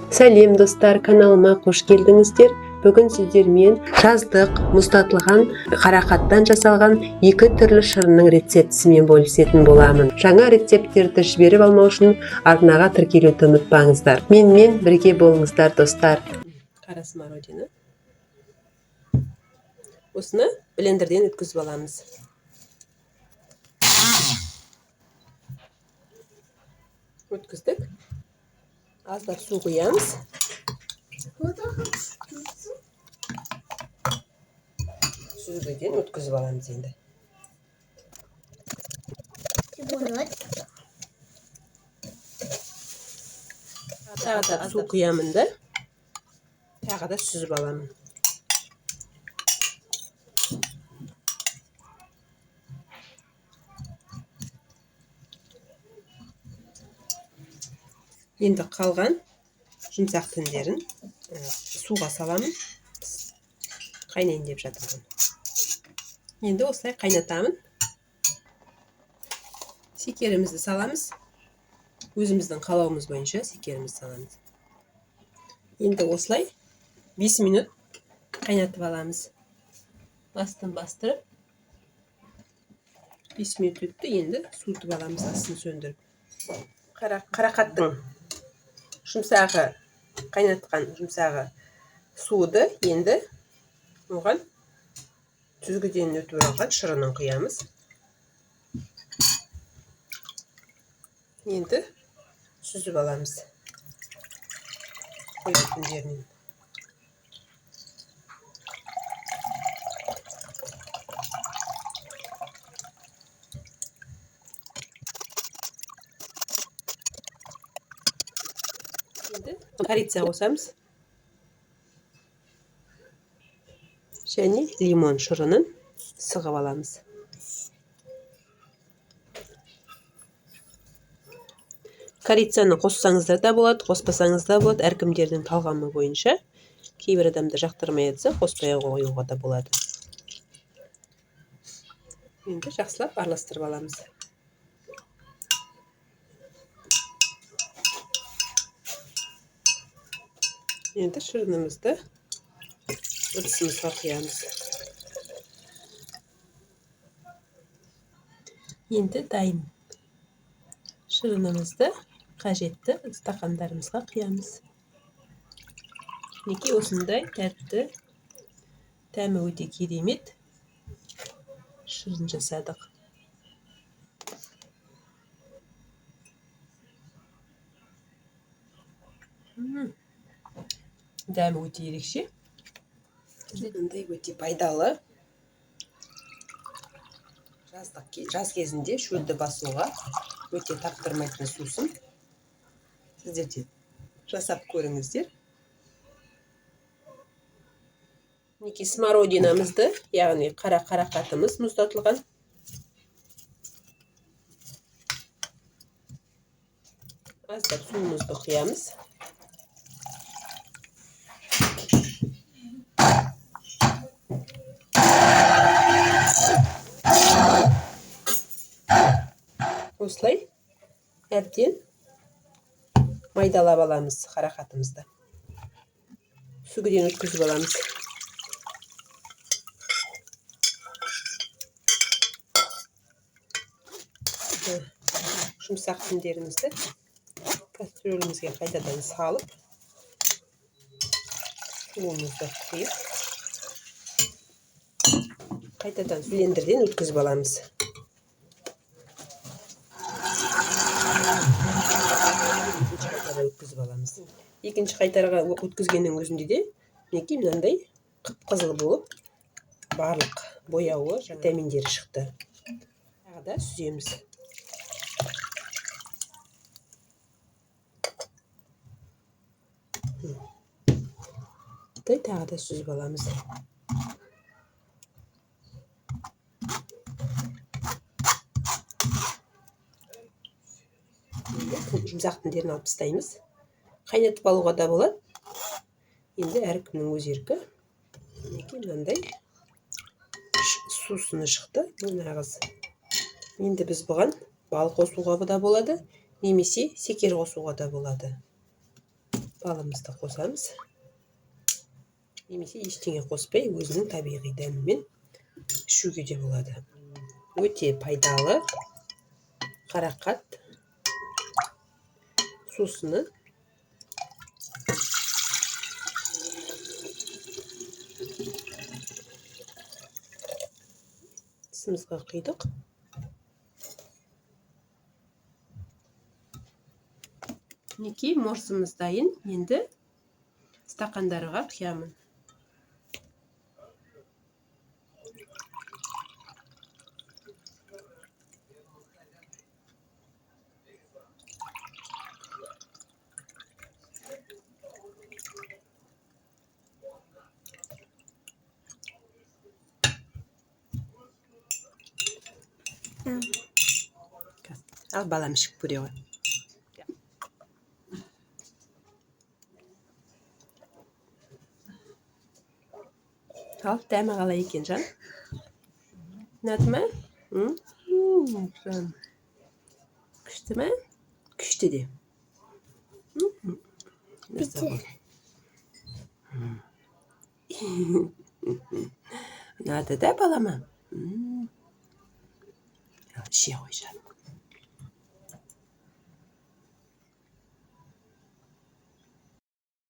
Сәлем достар, каналыма қош келдіңіздер. Бүгін сіздермен жаздық мұздатылған қарақаттан жасалған екі түрлі шырынның рецептісімен бөлісетін боламын. Жаңа рецепттерді жіберіп алмау үшін арнаға тіркелуді ұмытпаңыздар. Менімен бірге болыңыздар достар. Қара смородина. Осыны блендерден өткізіп аламыз. Өткіздік. Аздап су құямыз. Сүзгіден өткізіп аламыз енді. Тағы да су құямын да, тағы да сүзіп аламын. Енді қалған жұмсақ тіндерін суға саламын. Қайнайын деп жатырмын. Енді осылай қайнатамын. Секерімізді саламыз. Өзіміздің қалауымыз бойынша секерімізді саламыз. Енді осылай 5 минут қайнатып аламыз. Бастан бастырып 5 минут өтті, енді суытып аламыз, астын сөндіріп. Қарақаттың жұмсағы, қайнатқан жұмсағы суды енді оған сүзгіден өтіп алған шырынын құямыз. Енді сүзіп аламыз. Өтіндерінен. Енді корица қосамыз. Және лимон шырынын сығып аламыз. Корицаны қоссаңыздар да болады, қоспасаңыз да болады, әркімдердің талғамы бойынша. Кейбір адамды жақтырмай жатса, қоспай қоюға да болады. Енді жақсылап араластырып аламыз. Енді шырынымызды ыдысымызға құямыз. Енді дайын. Шырынымызды қажетті стақандарымызға құямыз. Неке осындай тәтті, тәмі өте керемет шырын жасадық. Дәмі өте ерекше. Мындай өте пайдалы. Жаз кезінде шөлді басуға өте таптырмайтын сусын. Сіздер де жасап көріңіздер. Неке смородинамызды, яғни қарақатымыз мұздатылған. Аздап суымызды құямыз. Осылай әбден майдалап аламыз қарақатымызды. Сүзгіден өткізіп аламыз. Жұмсақ тіндерімізді кастрөлімізге қайтадан салып, суымызды құйып, қайтадан блендерден өткізіп аламыз. Өткізіп аламыз. Екінші қайтарға өткізгеннің өзінде де неке мынандай қып-қызыл болып, барлық бояуы, витаминдері шықты. Тағы да сүземіз. Тағы да сүзіп аламыз. Жұмсақ тіндерін алып тастаймыз. Қайнатып алуға да болады. Енді әркімнің өз еркі. Мынандай сусыны шықты. Бұл нағыз. Енді біз бұған бал қосуға да болады, немесе секер қосуға да болады. балымызды қосамыз. Немесе ештеңе қоспай, өзінің табиғи дәмімен ішуге де болады. Өте пайдалы қарақат сусыны. Тісімізге құйдық. Мінекей морсымыз дайын. Енді стақандарға құямын. Ал балам ішіп көре ғой. Ал дәмі қалай екен, жан? Ұнады ма? Күшті ме? Күшті де. Ұнады да балама? Іше ғой, жан.